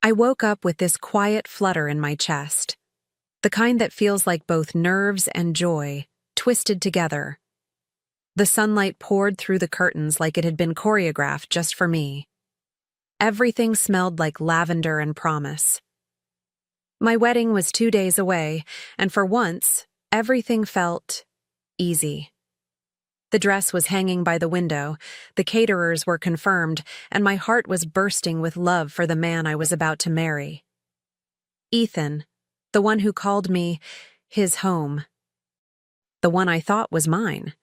I woke up with this quiet flutter in my chest, the kind that feels like both nerves and joy twisted together. The sunlight poured through the curtains like it had been choreographed just for me. Everything smelled like lavender and promise. My wedding was 2 days away, and for once, everything felt easy. The dress was hanging by the window, the caterers were confirmed, and my heart was bursting with love for the man I was about to marry. Ethan, the one who called me his home. The one I thought was mine.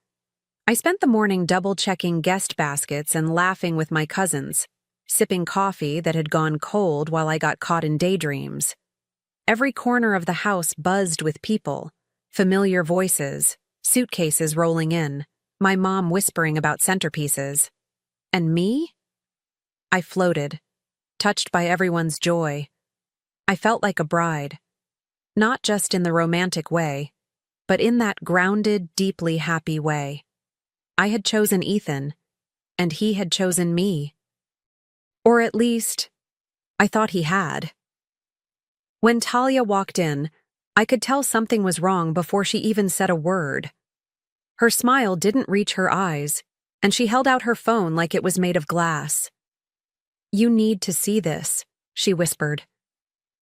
I spent the morning double-checking guest baskets and laughing with my cousins, sipping coffee that had gone cold while I got caught in daydreams. Every corner of the house buzzed with people, familiar voices, suitcases rolling in, my mom whispering about centerpieces. And me? I floated, touched by everyone's joy. I felt like a bride, not just in the romantic way, but in that grounded, deeply happy way. I had chosen Ethan, and he had chosen me. Or at least, I thought he had. When Talia walked in, I could tell something was wrong before she even said a word. Her smile didn't reach her eyes, and she held out her phone like it was made of glass. "You need to see this," she whispered.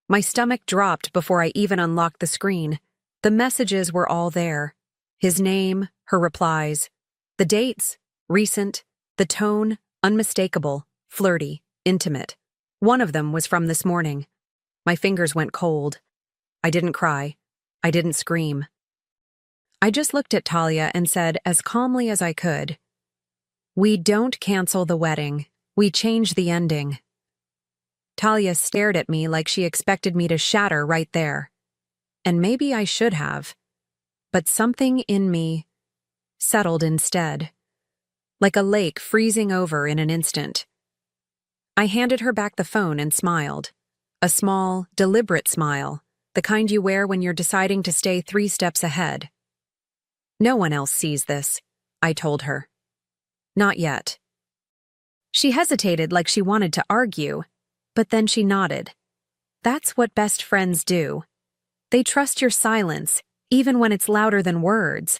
My stomach dropped before I even unlocked the screen. The messages were all there. His name, her replies. The dates, recent. The tone, unmistakable, flirty, intimate. One of them was from this morning. My fingers went cold. I didn't cry. I didn't scream. I just looked at Talia and said, as calmly as I could, "We don't cancel the wedding. We change the ending." Talia stared at me like she expected me to shatter right there. And maybe I should have. But something in me settled instead, like a lake freezing over in an instant. I handed her back the phone and smiled. A small, deliberate smile, the kind you wear when you're deciding to stay 3 steps ahead. "No one else sees this," I told her. "Not yet." She hesitated like she wanted to argue, but then she nodded. That's what best friends do. They trust your silence, even when it's louder than words.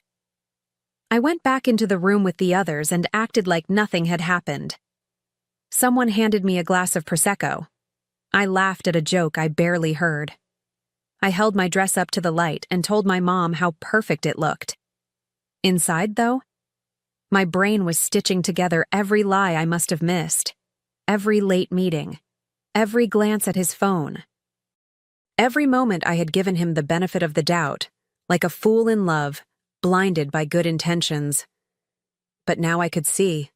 I went back into the room with the others and acted like nothing had happened. Someone handed me a glass of Prosecco. I laughed at a joke I barely heard. I held my dress up to the light and told my mom how perfect it looked. Inside, though, my brain was stitching together every lie I must have missed, every late meeting, every glance at his phone. Every moment I had given him the benefit of the doubt, like a fool in love, blinded by good intentions. But now I could see,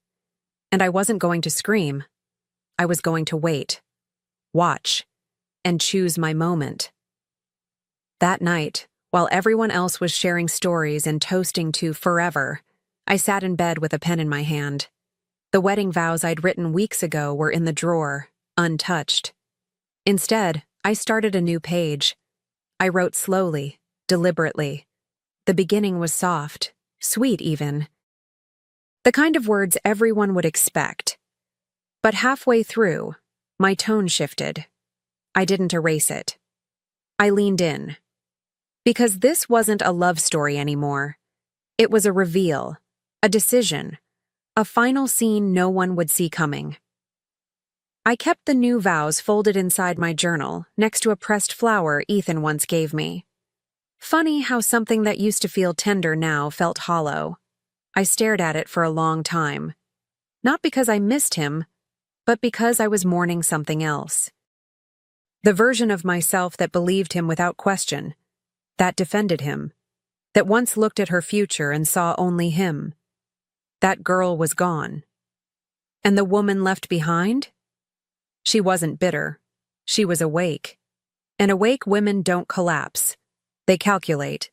and I wasn't going to scream. I was going to wait, watch, and choose my moment. That night, while everyone else was sharing stories and toasting to forever, I sat in bed with a pen in my hand. The wedding vows I'd written weeks ago were in the drawer, untouched. Instead, I started a new page. I wrote slowly, deliberately. The beginning was soft, sweet even. The kind of words everyone would expect. But halfway through, my tone shifted. I didn't erase it. I leaned in. Because this wasn't a love story anymore. It was a reveal, a decision, a final scene no one would see coming. I kept the new vows folded inside my journal, next to a pressed flower Ethan once gave me. Funny how something that used to feel tender now felt hollow. I stared at it for a long time. Not because I missed him, but because I was mourning something else. The version of myself that believed him without question, that defended him, that once looked at her future and saw only him. That girl was gone. And the woman left behind? She wasn't bitter. She was awake. And awake women don't collapse. They calculate.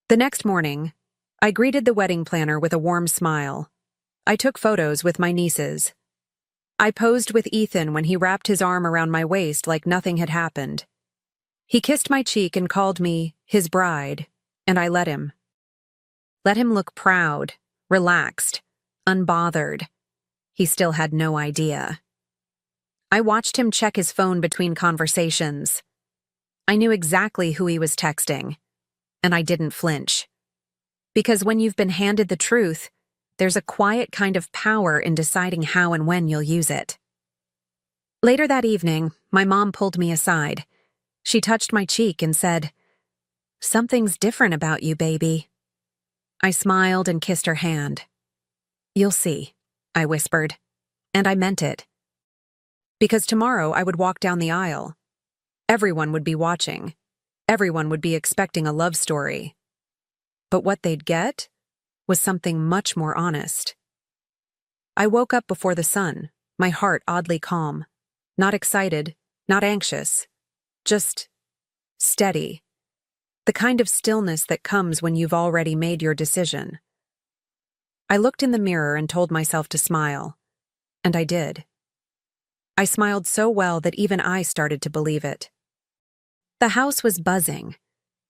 The next morning, I greeted the wedding planner with a warm smile. I took photos with my nieces. I posed with Ethan when he wrapped his arm around my waist like nothing had happened. He kissed my cheek and called me his bride, and I let him. Let him look proud, relaxed, unbothered. He still had no idea. I watched him check his phone between conversations. I knew exactly who he was texting, and I didn't flinch. Because when you've been handed the truth, there's a quiet kind of power in deciding how and when you'll use it. Later that evening, my mom pulled me aside. She touched my cheek and said, "Something's different about you, baby." I smiled and kissed her hand. "You'll see," I whispered, and I meant it. Because tomorrow I would walk down the aisle. Everyone would be watching. Everyone would be expecting a love story. But what they'd get was something much more honest. I woke up before the sun, my heart oddly calm. Not excited, not anxious, just steady. The kind of stillness that comes when you've already made your decision. I looked in the mirror and told myself to smile. And I did. I smiled so well that even I started to believe it. The house was buzzing.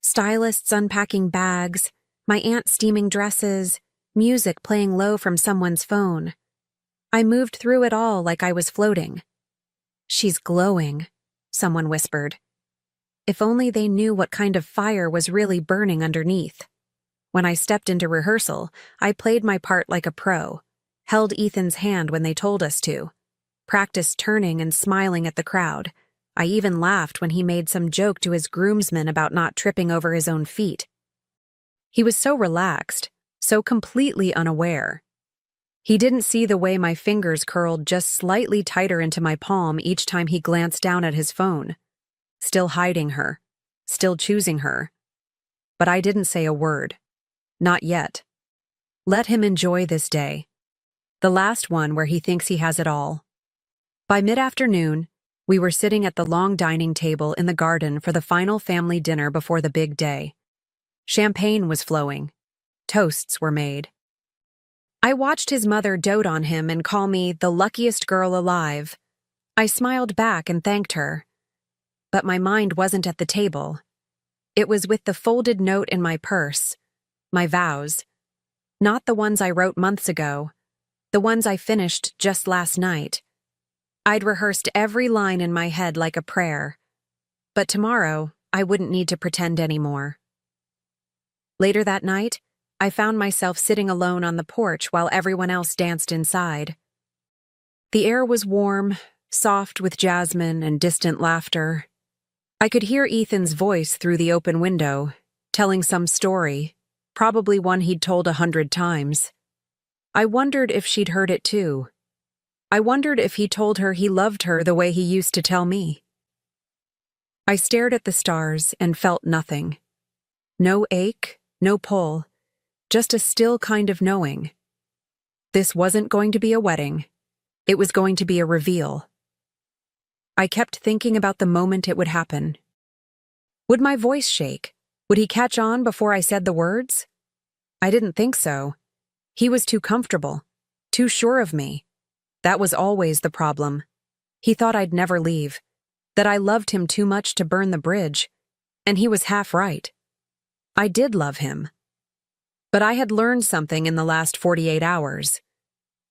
Stylists unpacking bags, my aunt steaming dresses, music playing low from someone's phone. I moved through it all like I was floating. "She's glowing," someone whispered. If only they knew what kind of fire was really burning underneath. When I stepped into rehearsal, I played my part like a pro, held Ethan's hand when they told us to, practiced turning and smiling at the crowd. I even laughed when he made some joke to his groomsmen about not tripping over his own feet. He was so relaxed, so completely unaware. He didn't see the way my fingers curled just slightly tighter into my palm each time he glanced down at his phone. Still hiding her, still choosing her. But I didn't say a word. Not yet. Let him enjoy this day. The last one where he thinks he has it all. By mid-afternoon, we were sitting at the long dining table in the garden for the final family dinner before the big day. Champagne was flowing. Toasts were made. I watched his mother dote on him and call me the luckiest girl alive. I smiled back and thanked her. But my mind wasn't at the table. It was with the folded note in my purse, my vows. Not the ones I wrote months ago, the ones I finished just last night. I'd rehearsed every line in my head like a prayer. But tomorrow, I wouldn't need to pretend anymore. Later that night, I found myself sitting alone on the porch while everyone else danced inside. The air was warm, soft with jasmine and distant laughter. I could hear Ethan's voice through the open window, telling some story, probably one he'd told 100 times. I wondered if she'd heard it too. I wondered if he told her he loved her the way he used to tell me. I stared at the stars and felt nothing. No ache, no pull. Just a still kind of knowing. This wasn't going to be a wedding. It was going to be a reveal. I kept thinking about the moment it would happen. Would my voice shake? Would he catch on before I said the words? I didn't think so. He was too comfortable, too sure of me. That was always the problem. He thought I'd never leave, that I loved him too much to burn the bridge, and he was half right. I did love him. But I had learned something in the last 48 hours.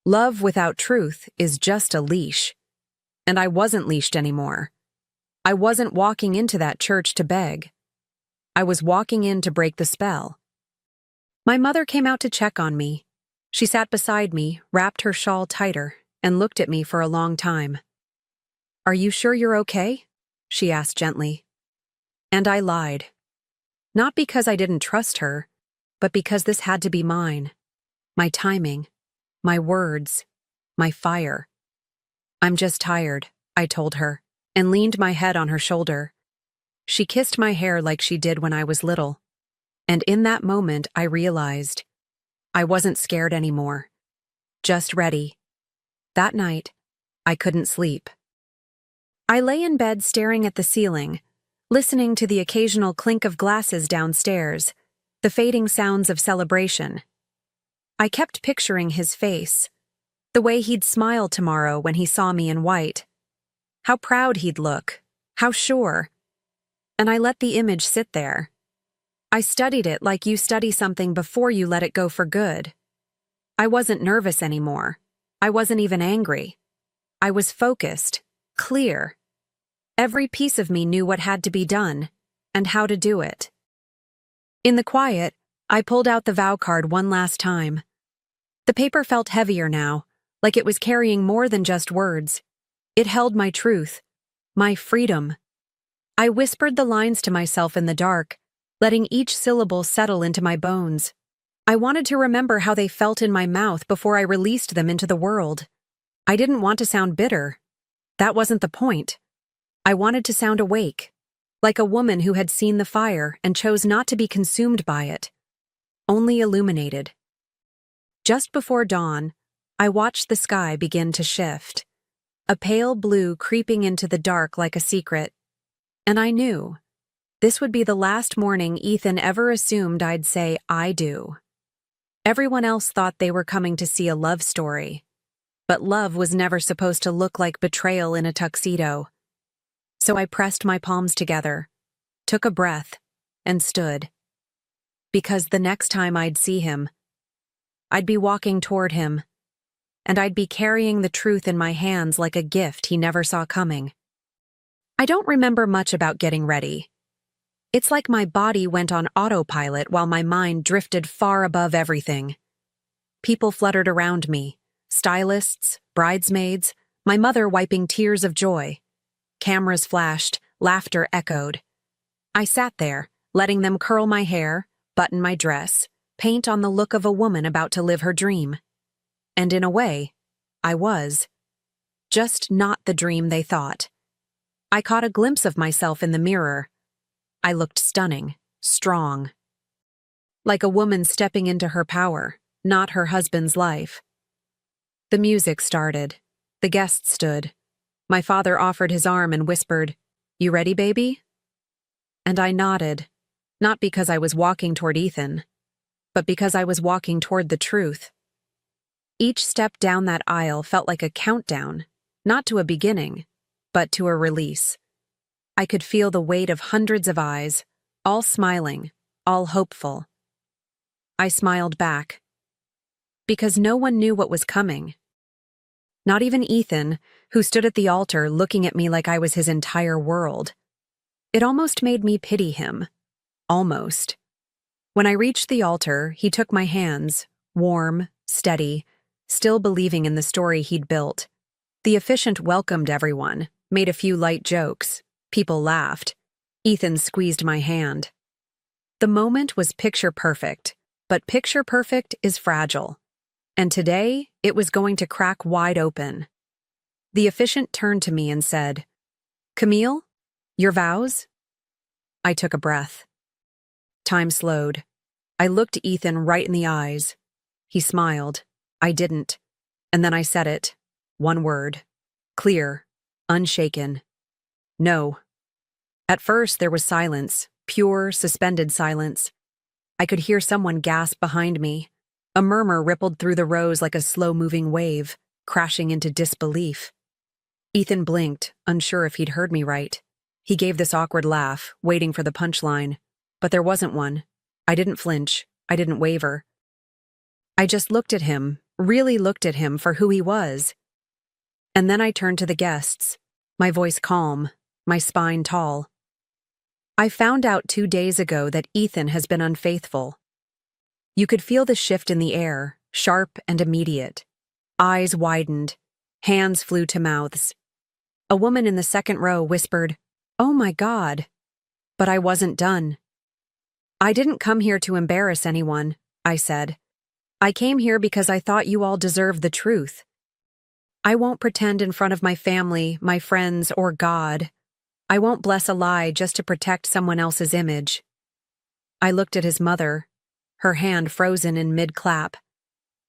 Love without truth is just a leash. And I wasn't leashed anymore. I wasn't walking into that church to beg. I was walking in to break the spell. My mother came out to check on me. She sat beside me, wrapped her shawl tighter, and looked at me for a long time. "Are you sure you're okay?" she asked gently. And I lied. Not because I didn't trust her, but because this had to be mine. My timing, my words, my fire. "I'm just tired," I told her, and leaned my head on her shoulder. She kissed my hair like she did when I was little. And in that moment, I realized I wasn't scared anymore. Just ready. That night, I couldn't sleep. I lay in bed staring at the ceiling, listening to the occasional clink of glasses downstairs, the fading sounds of celebration. I kept picturing his face, the way he'd smile tomorrow when he saw me in white. How proud he'd look, how sure. And I let the image sit there. I studied it like you study something before you let it go for good. I wasn't nervous anymore. I wasn't even angry. I was focused, clear. Every piece of me knew what had to be done, and how to do it. In the quiet, I pulled out the vow card one last time. The paper felt heavier now, like it was carrying more than just words. It held my truth, my freedom. I whispered the lines to myself in the dark, letting each syllable settle into my bones. I wanted to remember how they felt in my mouth before I released them into the world. I didn't want to sound bitter. That wasn't the point. I wanted to sound awake, like a woman who had seen the fire and chose not to be consumed by it, only illuminated. Just before dawn, I watched the sky begin to shift, a pale blue creeping into the dark like a secret, and I knew this would be the last morning Ethan ever assumed I'd say I do. Everyone else thought they were coming to see a love story, but love was never supposed to look like betrayal in a tuxedo. So I pressed my palms together, took a breath, and stood. Because the next time I'd see him, I'd be walking toward him, and I'd be carrying the truth in my hands like a gift he never saw coming. I don't remember much about getting ready. It's like my body went on autopilot while my mind drifted far above everything. People fluttered around me, stylists, bridesmaids, my mother wiping tears of joy. Cameras flashed, laughter echoed. I sat there, letting them curl my hair, button my dress, paint on the look of a woman about to live her dream. And in a way, I was. Just not the dream they thought. I caught a glimpse of myself in the mirror. I looked stunning, strong. Like a woman stepping into her power, not her husband's life. The music started. The guests stood. My father offered his arm and whispered, "You ready, baby?" And I nodded, not because I was walking toward Ethan, but because I was walking toward the truth. Each step down that aisle felt like a countdown, not to a beginning, but to a release. I could feel the weight of hundreds of eyes, all smiling, all hopeful. I smiled back. Because no one knew what was coming. Not even Ethan, who stood at the altar looking at me like I was his entire world. It almost made me pity him. Almost. When I reached the altar, he took my hands, warm, steady, still believing in the story he'd built. The officiant welcomed everyone, made a few light jokes. People laughed. Ethan squeezed my hand. The moment was picture perfect, but picture perfect is fragile. And today, it was going to crack wide open. The officiant turned to me and said, "Camille, your vows?" I took a breath. Time slowed. I looked Ethan right in the eyes. He smiled. I didn't. And then I said it. One word. Clear. Unshaken. No. At first, there was silence, pure, suspended silence. I could hear someone gasp behind me. A murmur rippled through the rows like a slow-moving wave, crashing into disbelief. Ethan blinked, unsure if he'd heard me right. He gave this awkward laugh, waiting for the punchline. But there wasn't one. I didn't flinch. I didn't waver. I just looked at him, really looked at him for who he was. And then I turned to the guests, my voice calm, my spine tall. I found out 2 days ago that Ethan has been unfaithful. You could feel the shift in the air, sharp and immediate. Eyes widened. Hands flew to mouths. A woman in the second row whispered, "Oh my God." But I wasn't done. "I didn't come here to embarrass anyone," I said. "I came here because I thought you all deserved the truth. I won't pretend in front of my family, my friends, or God. I won't bless a lie just to protect someone else's image." I looked at his mother, her hand frozen in mid-clap,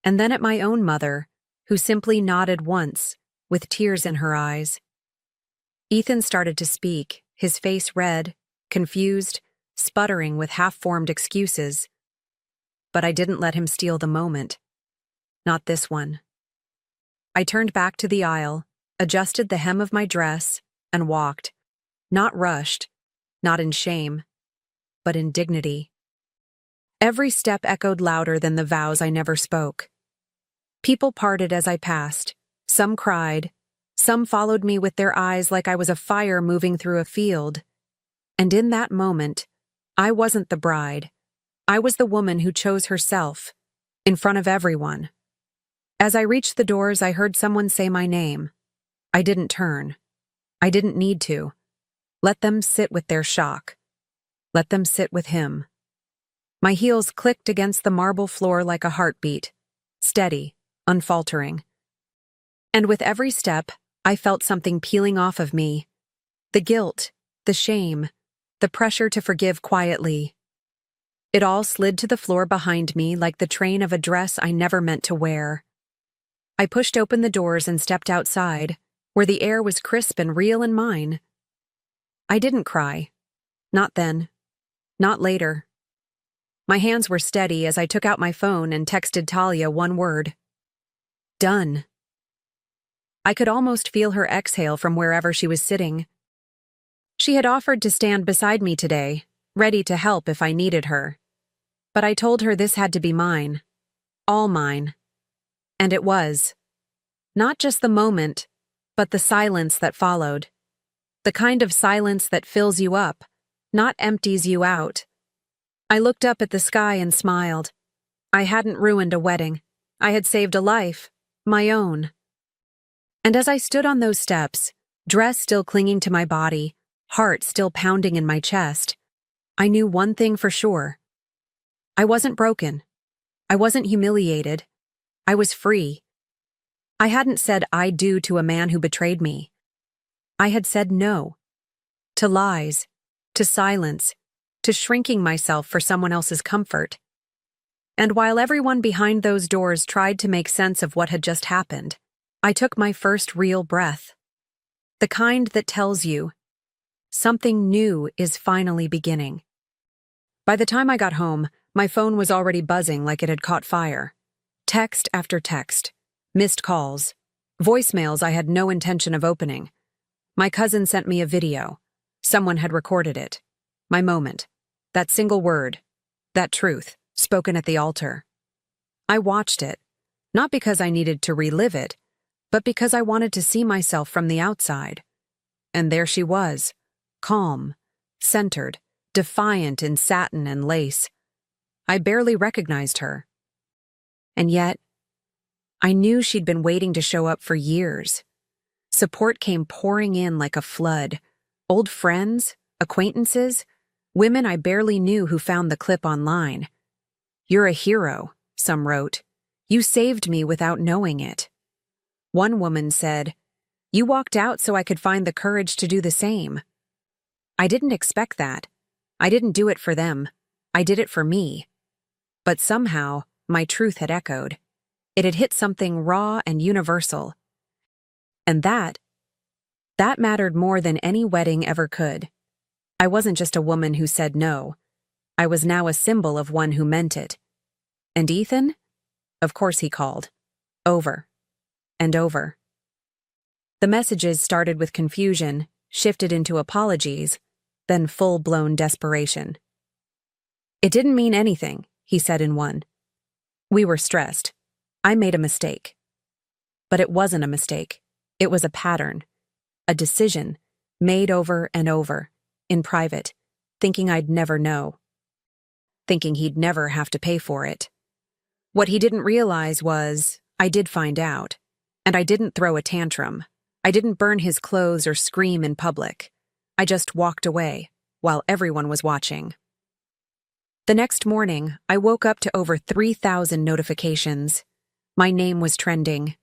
and then at my own mother, who simply nodded once, with tears in her eyes. Ethan started to speak, his face red, confused, sputtering with half-formed excuses. But I didn't let him steal the moment. Not this one. I turned back to the aisle, adjusted the hem of my dress, and walked. Not rushed, not in shame, but in dignity. Every step echoed louder than the vows I never spoke. People parted as I passed. Some cried, Some followed me with their eyes like I was a fire moving through a field. And in that moment, I wasn't the bride. I was the woman who chose herself, in front of everyone. As I reached the doors, I heard someone say my name. I didn't turn. I didn't need to. Let them sit with their shock. Let them sit with him. My heels clicked against the marble floor like a heartbeat, steady, unfaltering. And with every step, I felt something peeling off of me. The guilt, the shame, the pressure to forgive quietly. It all slid to the floor behind me like the train of a dress I never meant to wear. I pushed open the doors and stepped outside, where the air was crisp and real and mine. I didn't cry. Not then. Not later. My hands were steady as I took out my phone and texted Talia one word. Done. I could almost feel her exhale from wherever she was sitting. She had offered to stand beside me today, ready to help if I needed her. But I told her this had to be mine. All mine. And it was. Not just the moment, but the silence that followed. The kind of silence that fills you up, not empties you out. I looked up at the sky and smiled. I hadn't ruined a wedding. I had saved a life, my own. And as I stood on those steps, dress still clinging to my body, heart still pounding in my chest, I knew one thing for sure. I wasn't broken. I wasn't humiliated. I was free. I hadn't said I do to a man who betrayed me. I had said no. To lies, to silence, to shrinking myself for someone else's comfort. And while everyone behind those doors tried to make sense of what had just happened, I took my first real breath. The kind that tells you, something new is finally beginning. By the time I got home, my phone was already buzzing like it had caught fire. Text after text, missed calls, voicemails I had no intention of opening. My cousin sent me a video. Someone had recorded it. My moment. That single word. That truth, spoken at the altar. I watched it, not because I needed to relive it, but because I wanted to see myself from the outside. And there she was, calm, centered, defiant in satin and lace. I barely recognized her. And yet, I knew she'd been waiting to show up for years. Support came pouring in like a flood. Old friends, acquaintances, women I barely knew who found the clip online. "You're a hero," some wrote. "You saved me without knowing it." One woman said, "You walked out so I could find the courage to do the same." I didn't expect that. I didn't do it for them. I did it for me. But somehow, my truth had echoed. It had hit something raw and universal. And that mattered more than any wedding ever could. I wasn't just a woman who said no. I was now a symbol of one who meant it. And Ethan? Of course he called. Over. And over. The messages started with confusion, shifted into apologies, then full-blown desperation. "It didn't mean anything," he said in one. "We were stressed. I made a mistake." But it wasn't a mistake. It was a pattern. A decision, made over and over, in private, thinking I'd never know. Thinking he'd never have to pay for it. What he didn't realize was, I did find out. And I didn't throw a tantrum. I didn't burn his clothes or scream in public. I just walked away, while everyone was watching. The next morning, I woke up to over 3,000 notifications. My name was trending.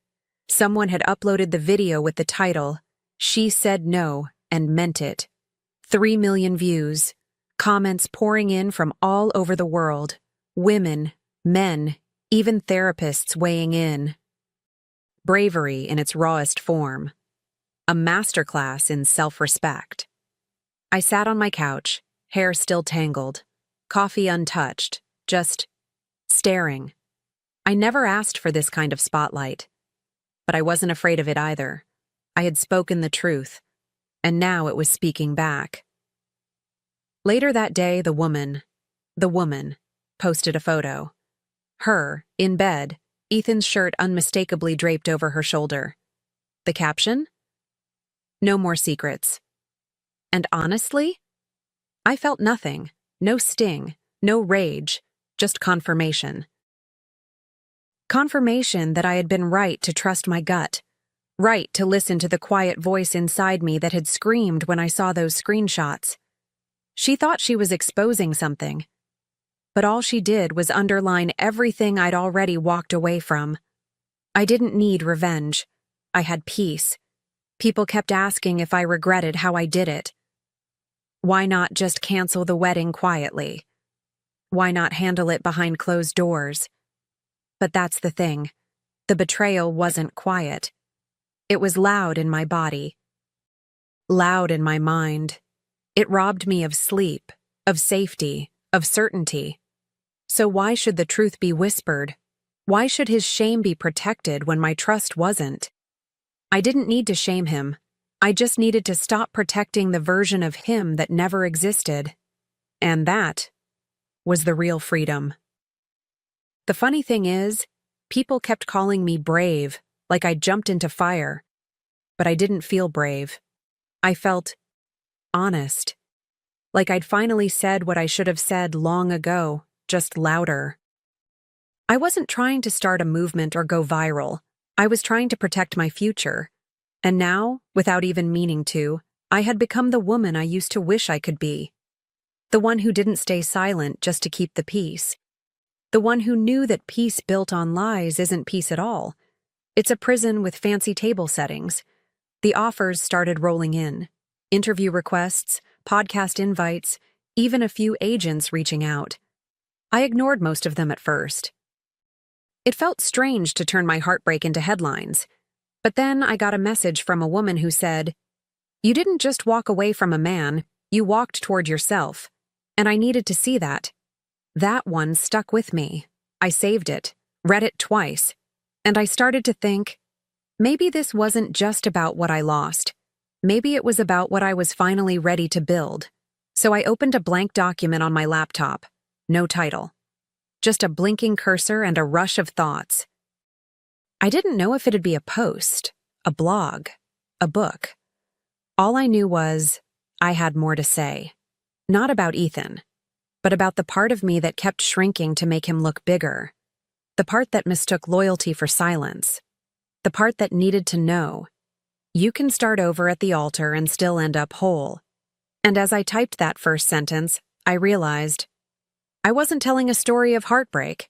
Someone had uploaded the video with the title, "She Said No and Meant It." 3 million views, comments pouring in from all over the world, women, men, even therapists weighing in. Bravery in its rawest form. A masterclass in self-respect. I sat on my couch, hair still tangled, coffee untouched, just staring. I never asked for this kind of spotlight. But I wasn't afraid of it either. I had spoken the truth, and now it was speaking back. Later that day, the woman, posted a photo. Her, in bed, Ethan's shirt unmistakably draped over her shoulder. The caption? No more secrets. And honestly, I felt nothing. No sting, no rage, just confirmation. Confirmation that I had been right to trust my gut. Right to listen to the quiet voice inside me that had screamed when I saw those screenshots. She thought she was exposing something, but all she did was underline everything I'd already walked away from. I didn't need revenge. I had peace. People kept asking if I regretted how I did it. Why not just cancel the wedding quietly? Why not handle it behind closed doors? But that's the thing. The betrayal wasn't quiet. It was loud in my body. Loud in my mind. It robbed me of sleep, of safety, of certainty. So why should the truth be whispered? Why should his shame be protected when my trust wasn't? I didn't need to shame him. I just needed to stop protecting the version of him that never existed. And that was the real freedom. The funny thing is, people kept calling me brave, like I jumped into fire. But I didn't feel brave. I felt honest. Like I'd finally said what I should have said long ago, just louder. I wasn't trying to start a movement or go viral. I was trying to protect my future. And now, without even meaning to, I had become the woman I used to wish I could be. The one who didn't stay silent just to keep the peace. The one who knew that peace built on lies isn't peace at all. It's a prison with fancy table settings. The offers started rolling in. Interview requests, podcast invites, even a few agents reaching out. I ignored most of them at first. It felt strange to turn my heartbreak into headlines. But then I got a message from a woman who said, "You didn't just walk away from a man, you walked toward yourself." And I needed to see that. That one stuck with me. I saved it, read it twice, and I started to think, maybe this wasn't just about what I lost. Maybe it was about what I was finally ready to build. So I opened a blank document on my laptop. No title. Just a blinking cursor and a rush of thoughts. I didn't know if it'd be a post, a blog, a book. All I knew was I had more to say. Not about Ethan, but about the part of me that kept shrinking to make him look bigger. The part that mistook loyalty for silence. The part that needed to know. You can start over at the altar and still end up whole. And as I typed that first sentence, I realized I wasn't telling a story of heartbreak.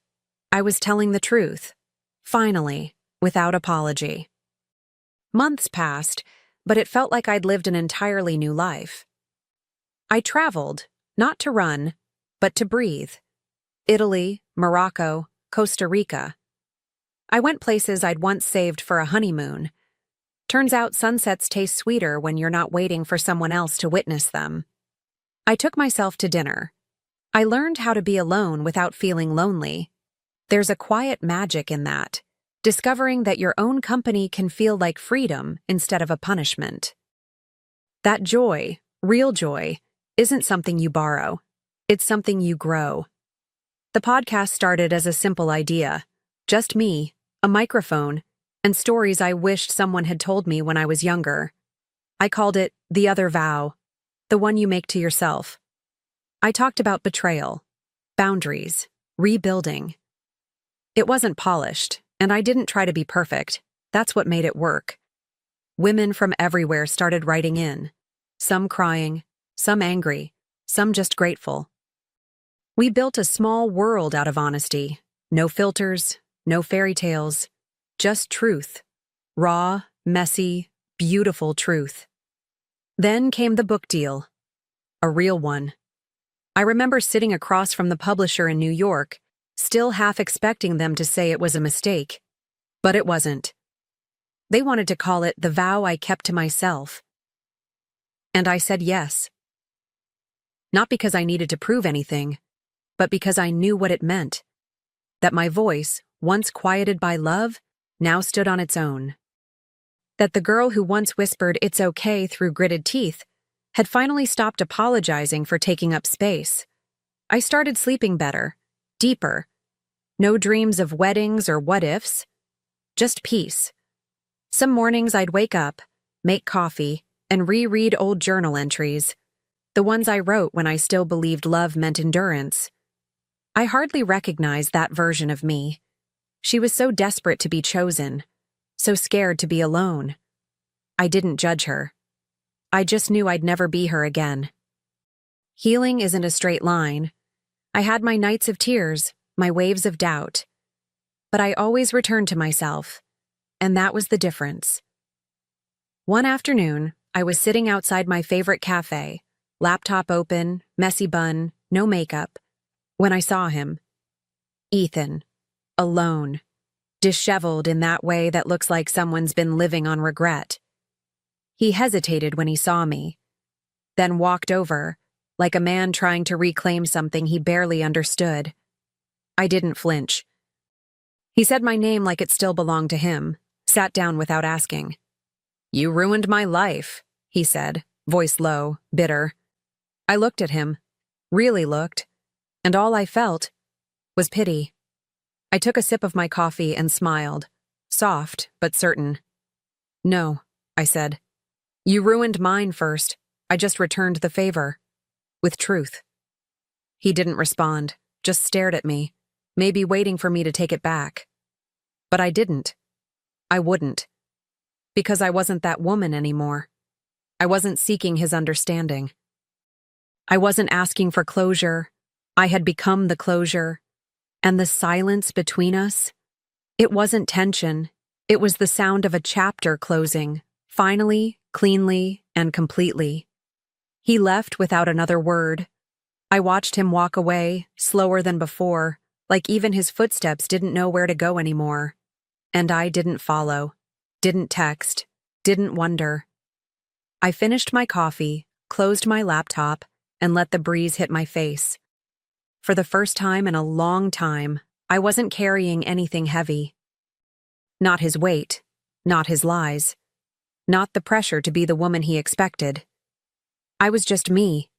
I was telling the truth. Finally, without apology. Months passed, but it felt like I'd lived an entirely new life. I traveled, not to run, but to breathe. Italy, Morocco, Costa Rica. I went places I'd once saved for a honeymoon. Turns out sunsets taste sweeter when you're not waiting for someone else to witness them. I took myself to dinner. I learned how to be alone without feeling lonely. There's a quiet magic in that, discovering that your own company can feel like freedom instead of a punishment. That joy, real joy, isn't something you borrow. It's something you grow. The podcast started as a simple idea. Just me, a microphone, and stories I wished someone had told me when I was younger. I called it The Other Vow, the one you make to yourself. I talked about betrayal, boundaries, rebuilding. It wasn't polished, and I didn't try to be perfect. That's what made it work. Women from everywhere started writing in, some crying, some angry, some just grateful. We built a small world out of honesty. No filters, no fairy tales, just truth. Raw, messy, beautiful truth. Then came the book deal. A real one. I remember sitting across from the publisher in New York, still half expecting them to say it was a mistake. But it wasn't. They wanted to call it The Vow I Kept to Myself. And I said yes. Not because I needed to prove anything, but because I knew what it meant. That my voice, once quieted by love, now stood on its own. That the girl who once whispered "it's okay" through gritted teeth had finally stopped apologizing for taking up space. I started sleeping better, deeper. No dreams of weddings or what-ifs. Just peace. Some mornings I'd wake up, make coffee, and reread old journal entries, the ones I wrote when I still believed love meant endurance. I hardly recognized that version of me. She was so desperate to be chosen, so scared to be alone. I didn't judge her. I just knew I'd never be her again. Healing isn't a straight line. I had my nights of tears, my waves of doubt. But I always returned to myself, and that was the difference. One afternoon, I was sitting outside my favorite cafe, laptop open, messy bun, no makeup, when I saw him. Ethan, alone, disheveled in that way that looks like someone's been living on regret. He hesitated when he saw me, then walked over, like a man trying to reclaim something he barely understood. I didn't flinch. He said my name like it still belonged to him, sat down without asking. "You ruined my life," he said, voice low, bitter. I looked at him, really looked, and all I felt was pity. I took a sip of my coffee and smiled, soft but certain. "No," I said. "You ruined mine first. I just returned the favor. With truth." He didn't respond, just stared at me, maybe waiting for me to take it back. But I didn't. I wouldn't. Because I wasn't that woman anymore. I wasn't seeking his understanding. I wasn't asking for closure. I had become the closure. And the silence between us, it wasn't tension. It was the sound of a chapter closing, finally, cleanly, and completely. He left without another word. I watched him walk away, slower than before, like even his footsteps didn't know where to go anymore. And I didn't follow, didn't text, didn't wonder. I finished my coffee, closed my laptop, and let the breeze hit my face. For the first time in a long time, I wasn't carrying anything heavy. Not his weight, not his lies, not the pressure to be the woman he expected. I was just me,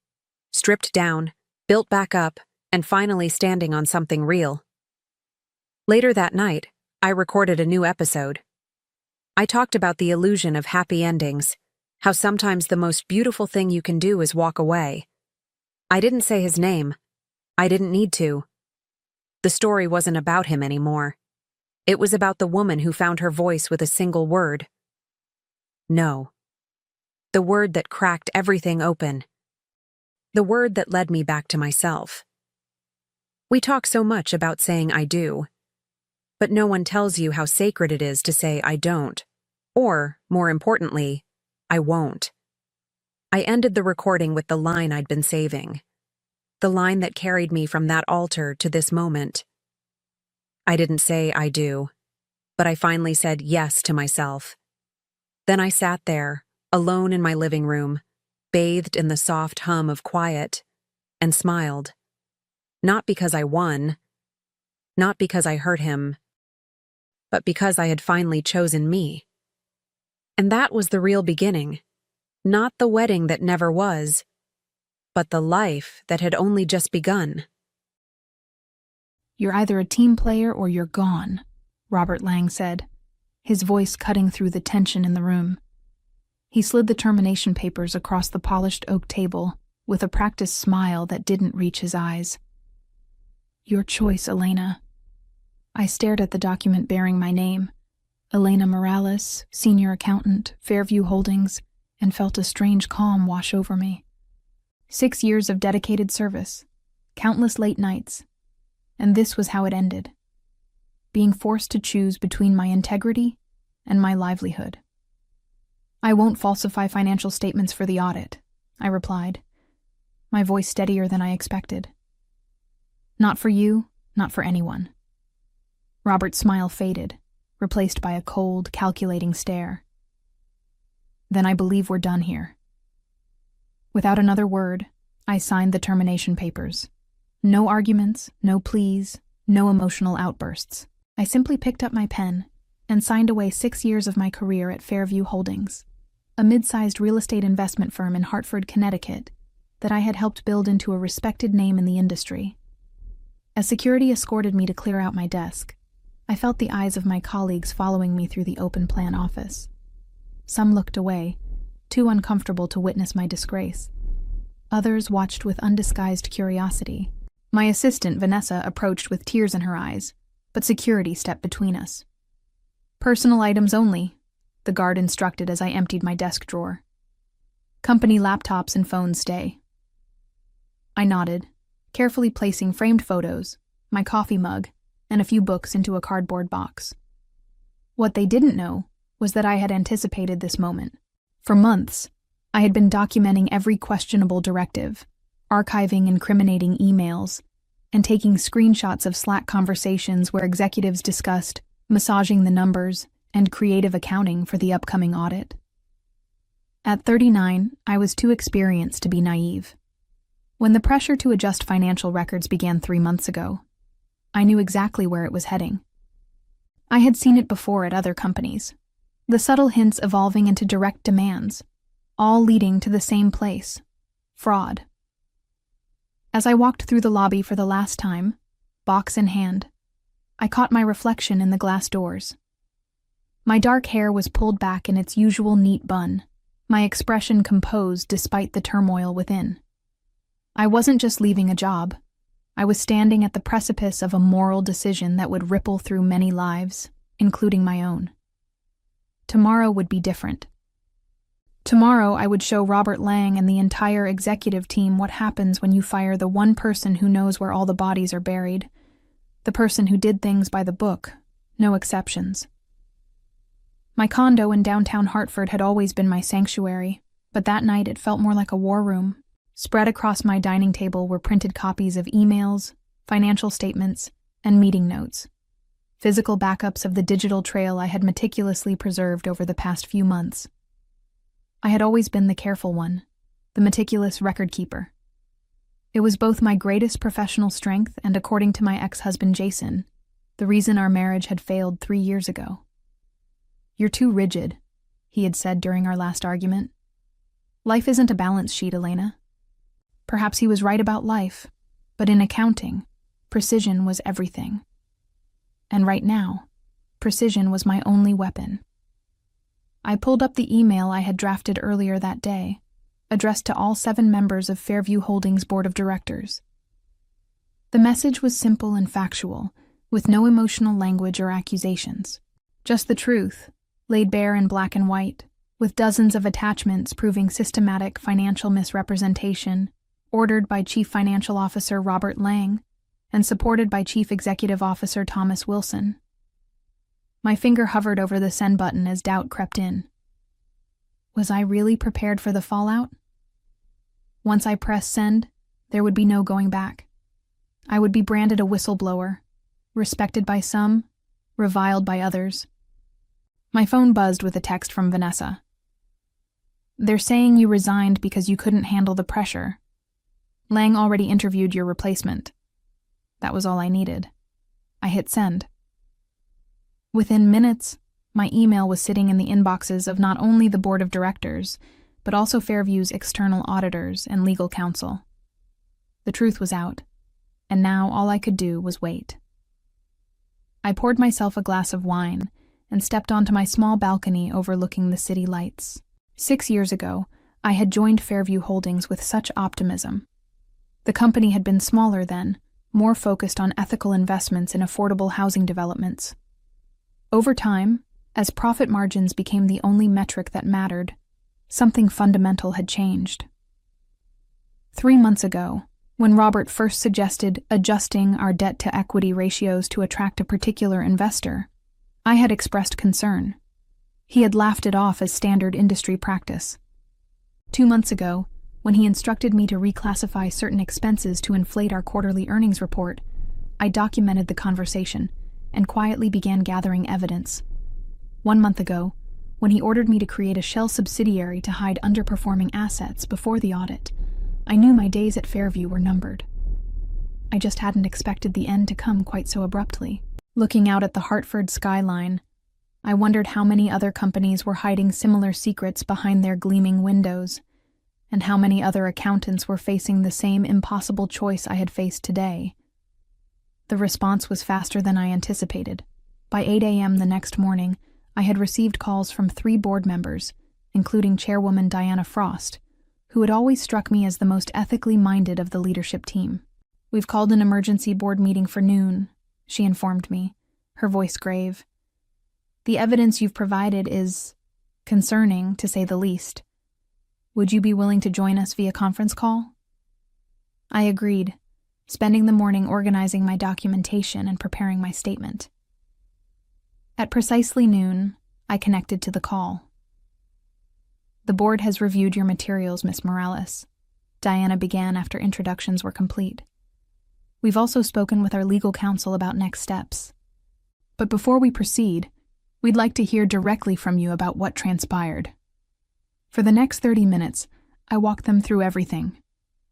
stripped down, built back up, and finally standing on something real. Later that night, I recorded a new episode. I talked about the illusion of happy endings, how sometimes the most beautiful thing you can do is walk away. I didn't say his name. I didn't need to. The story wasn't about him anymore. It was about the woman who found her voice with a single word. No. The word that cracked everything open. The word that led me back to myself. We talk so much about saying I do, but no one tells you how sacred it is to say I don't, or, more importantly, I won't. I ended the recording with the line I'd been saving, the line that carried me from that altar to this moment. I didn't say I do, but I finally said yes to myself. Then I sat there, alone in my living room, bathed in the soft hum of quiet, and smiled. Not because I won, not because I hurt him, but because I had finally chosen me. And that was the real beginning, not the wedding that never was, but the life that had only just begun. "You're either a team player or you're gone," Robert Lang said, his voice cutting through the tension in the room. He slid the termination papers across the polished oak table with a practiced smile that didn't reach his eyes. "Your choice, Elena." I stared at the document bearing my name, Elena Morales, senior accountant, Fairview Holdings, and felt a strange calm wash over me. 6 years of dedicated service, countless late nights, and this was how it ended. Being forced to choose between my integrity and my livelihood. "I won't falsify financial statements for the audit," I replied, my voice steadier than I expected. "Not for you, not for anyone." Robert's smile faded, replaced by a cold, calculating stare. "Then I believe we're done here." Without another word, I signed the termination papers. No arguments, no pleas, no emotional outbursts. I simply picked up my pen and signed away 6 years of my career at Fairview Holdings, a mid-sized real estate investment firm in Hartford, Connecticut, that I had helped build into a respected name in the industry. As security escorted me to clear out my desk, I felt the eyes of my colleagues following me through the open-plan office. Some looked away, too uncomfortable to witness my disgrace. Others watched with undisguised curiosity. My assistant, Vanessa, approached with tears in her eyes, but security stepped between us. "Personal items only," the guard instructed as I emptied my desk drawer. "Company laptops and phones stay." I nodded, carefully placing framed photos, my coffee mug, and a few books into a cardboard box. What they didn't know was that I had anticipated this moment. For months, I had been documenting every questionable directive, archiving incriminating emails, and taking screenshots of Slack conversations where executives discussed massaging the numbers and creative accounting for the upcoming audit. At 39, I was too experienced to be naive. When the pressure to adjust financial records began 3 months ago, I knew exactly where it was heading. I had seen it before at other companies, the subtle hints evolving into direct demands, all leading to the same place: fraud. As I walked through the lobby for the last time, box in hand, I caught my reflection in the glass doors. My dark hair was pulled back in its usual neat bun, my expression composed despite the turmoil within. I wasn't just leaving a job. I was standing at the precipice of a moral decision that would ripple through many lives, including my own. Tomorrow would be different. Tomorrow I would show Robert Lang and the entire executive team what happens when you fire the one person who knows where all the bodies are buried, the person who did things by the book, no exceptions. My condo in downtown Hartford had always been my sanctuary, but that night it felt more like a war room. Spread across my dining table were printed copies of emails, financial statements, and meeting notes, physical backups of the digital trail I had meticulously preserved over the past few months. I had always been the careful one, the meticulous record keeper. It was both my greatest professional strength and, according to my ex-husband Jason, the reason our marriage had failed 3 years ago. "You're too rigid," he had said during our last argument. "Life isn't a balance sheet, Elena." Perhaps he was right about life, but in accounting, precision was everything. And right now, precision was my only weapon. I pulled up the email I had drafted earlier that day, addressed to all 7 members of Fairview Holdings' board of directors. The message was simple and factual, with no emotional language or accusations. Just the truth, laid bare in black and white, with dozens of attachments proving systematic financial misrepresentation, ordered by Chief Financial Officer Robert Lang, and supported by Chief Executive Officer Thomas Wilson. My finger hovered over the send button as doubt crept in. Was I really prepared for the fallout? Once I pressed send, there would be no going back. I would be branded a whistleblower, respected by some, reviled by others. My phone buzzed with a text from Vanessa. "They're saying you resigned because you couldn't handle the pressure. Lang already interviewed your replacement." That was all I needed. I hit send. Within minutes, my email was sitting in the inboxes of not only the board of directors, but also Fairview's external auditors and legal counsel. The truth was out, and now all I could do was wait. I poured myself a glass of wine and stepped onto my small balcony overlooking the city lights. 6 years ago, I had joined Fairview Holdings with such optimism. The company had been smaller then, more focused on ethical investments in affordable housing developments. Over time, as profit margins became the only metric that mattered, something fundamental had changed. 3 months ago, when Robert first suggested adjusting our debt-to-equity ratios to attract a particular investor, I had expressed concern. He had laughed it off as standard industry practice. 2 months ago, when he instructed me to reclassify certain expenses to inflate our quarterly earnings report, I documented the conversation and quietly began gathering evidence. 1 month ago, when he ordered me to create a shell subsidiary to hide underperforming assets before the audit, I knew my days at Fairview were numbered. I just hadn't expected the end to come quite so abruptly. Looking out at the Hartford skyline, I wondered how many other companies were hiding similar secrets behind their gleaming windows, and how many other accountants were facing the same impossible choice I had faced today. The response was faster than I anticipated. By 8 a.m. the next morning, I had received calls from 3 board members, including Chairwoman Diana Frost, who had always struck me as the most ethically minded of the leadership team. "We've called an emergency board meeting for noon," she informed me, her voice grave. "The evidence you've provided is concerning, to say the least. Would you be willing to join us via conference call?" I agreed, spending the morning organizing my documentation and preparing my statement. At precisely noon, I connected to the call. "The board has reviewed your materials, Miss Morales," Diana began after introductions were complete. "We've also spoken with our legal counsel about next steps. But before we proceed, we'd like to hear directly from you about what transpired." For the next 30 minutes, I walked them through everything,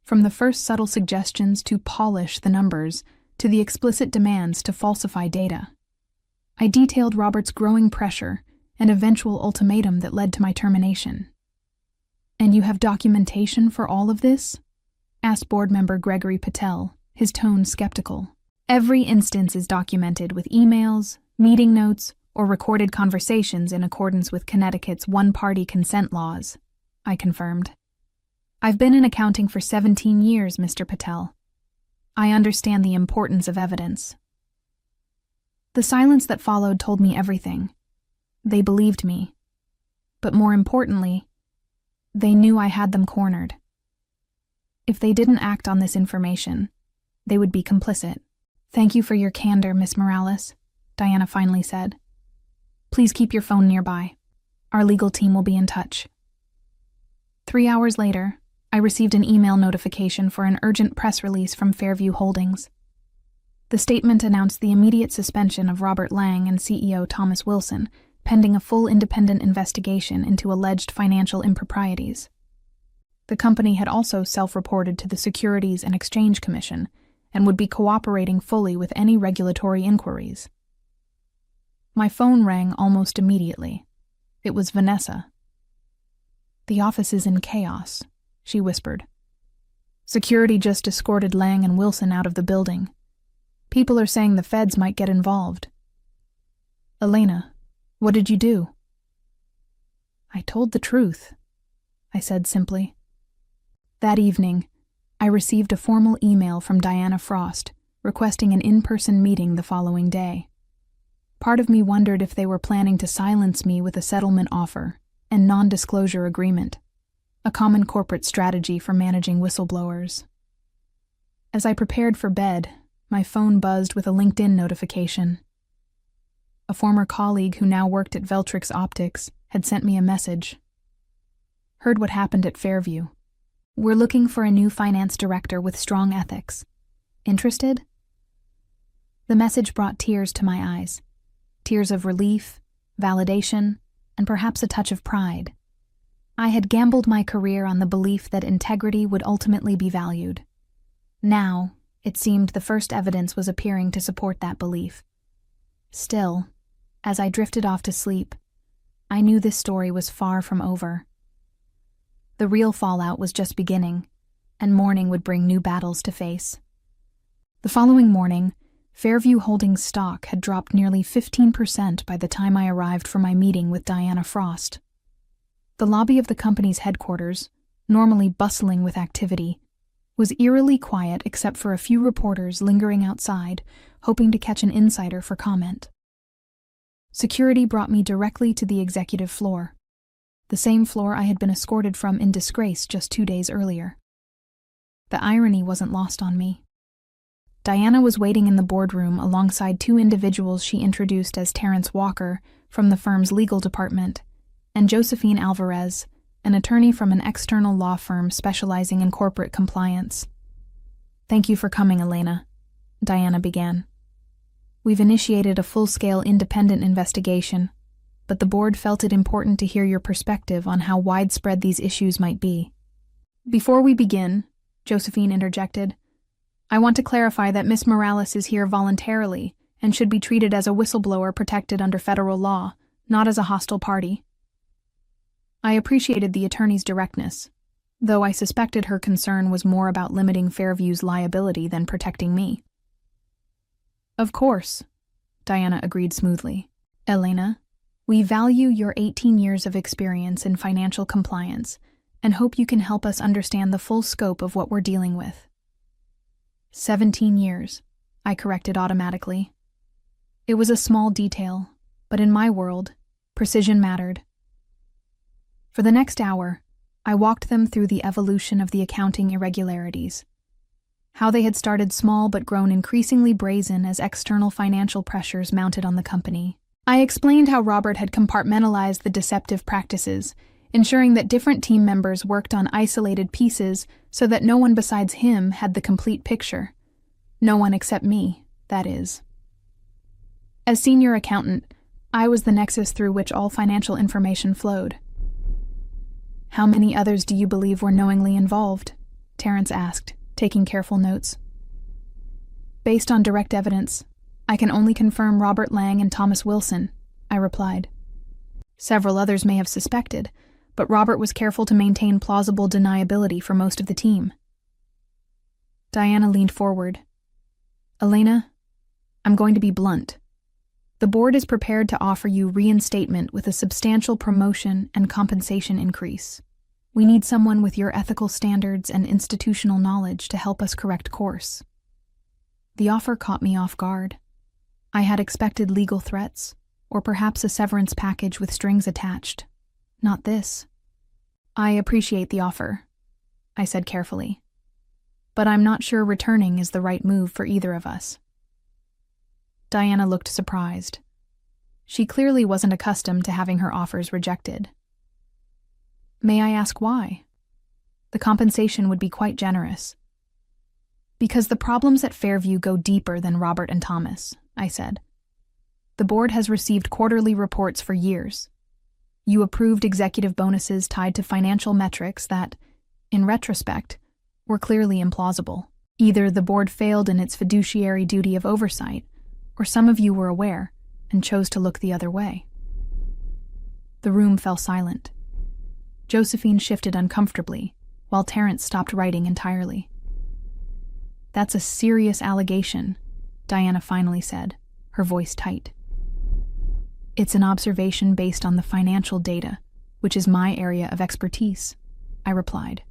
from the first subtle suggestions to polish the numbers to the explicit demands to falsify data. I detailed Robert's growing pressure and eventual ultimatum that led to my termination. "And you have documentation for all of this?" asked board member Gregory Patel, his tone skeptical. "Every instance is documented with emails, meeting notes, or recorded conversations in accordance with Connecticut's one-party consent laws," I confirmed. "I've been in accounting for 17 years, Mr. Patel. I understand the importance of evidence." The silence that followed told me everything. They believed me. But more importantly, they knew I had them cornered. If they didn't act on this information, they would be complicit. "Thank you for your candor, Miss Morales," Diana finally said. "Please keep your phone nearby. Our legal team will be in touch." 3 hours later, I received an email notification for an urgent press release from Fairview Holdings. The statement announced the immediate suspension of Robert Lang and CEO Thomas Wilson, pending a full independent investigation into alleged financial improprieties. The company had also self-reported to the Securities and Exchange Commission and would be cooperating fully with any regulatory inquiries. My phone rang almost immediately. It was Vanessa. "The office is in chaos," she whispered. "Security just escorted Lang and Wilson out of the building. People are saying the feds might get involved." "Elena, what did you do?" "I told the truth," I said simply. That evening, I received a formal email from Diana Frost requesting an in-person meeting the following day. Part of me wondered if they were planning to silence me with a settlement offer and non-disclosure agreement, a common corporate strategy for managing whistleblowers. As I prepared for bed, my phone buzzed with a LinkedIn notification. A former colleague who now worked at Veltrix Optics had sent me a message. "Heard what happened at Fairview. We're looking for a new finance director with strong ethics. Interested?" The message brought tears to my eyes. Tears of relief, validation, and perhaps a touch of pride. I had gambled my career on the belief that integrity would ultimately be valued. Now, it seemed the first evidence was appearing to support that belief. Still, as I drifted off to sleep, I knew this story was far from over. The real fallout was just beginning, and morning would bring new battles to face. The following morning, Fairview Holdings stock had dropped nearly 15% by the time I arrived for my meeting with Diana Frost. The lobby of the company's headquarters, normally bustling with activity, was eerily quiet except for a few reporters lingering outside, hoping to catch an insider for comment. Security brought me directly to the executive floor, the same floor I had been escorted from in disgrace just 2 days earlier. The irony wasn't lost on me. Diana was waiting in the boardroom alongside 2 individuals she introduced as Terrence Walker from the firm's legal department and Josephine Alvarez, an attorney from an external law firm specializing in corporate compliance. "Thank you for coming, Elena," Diana began. "We've initiated a full-scale independent investigation, but the board felt it important to hear your perspective on how widespread these issues might be." "Before we begin," Josephine interjected, "I want to clarify that Miss Morales is here voluntarily and should be treated as a whistleblower protected under federal law, not as a hostile party." I appreciated the attorney's directness, though I suspected her concern was more about limiting Fairview's liability than protecting me. "Of course," Diana agreed smoothly. "Elena, We value your 18 years of experience in financial compliance and hope you can help us understand the full scope of what we're dealing with. 17 years, I corrected automatically. It was a small detail, but in my world, precision mattered. For the next hour, I walked them through the evolution of the accounting irregularities, how they had started small but grown increasingly brazen as external financial pressures mounted on the company. I explained how Robert had compartmentalized the deceptive practices, ensuring that different team members worked on isolated pieces so that no one besides him had the complete picture. No one except me, that is. As senior accountant, I was the nexus through which all financial information flowed. How many others do you believe were knowingly involved? Terrence asked, taking careful notes. Based on direct evidence, I can only confirm Robert Lang and Thomas Wilson, I replied. Several others may have suspected, but Robert was careful to maintain plausible deniability for most of the team. Diana leaned forward. Elena, I'm going to be blunt. The board is prepared to offer you reinstatement with a substantial promotion and compensation increase. We need someone with your ethical standards and institutional knowledge to help us correct course. The offer caught me off guard. I had expected legal threats, or perhaps a severance package with strings attached. Not this. I appreciate the offer, I said carefully. But I'm not sure returning is the right move for either of us. Diana looked surprised. She clearly wasn't accustomed to having her offers rejected. May I ask why? The compensation would be quite generous. Because the problems at Fairview go deeper than Robert and Thomas, I said. The board has received quarterly reports for years. You approved executive bonuses tied to financial metrics that, in retrospect, were clearly implausible. Either the board failed in its fiduciary duty of oversight, or some of you were aware and chose to look the other way. The room fell silent. Josephine shifted uncomfortably, while Terrence stopped writing entirely. That's a serious allegation, Diana finally said, her voice tight. It's an observation based on the financial data, which is my area of expertise, I replied.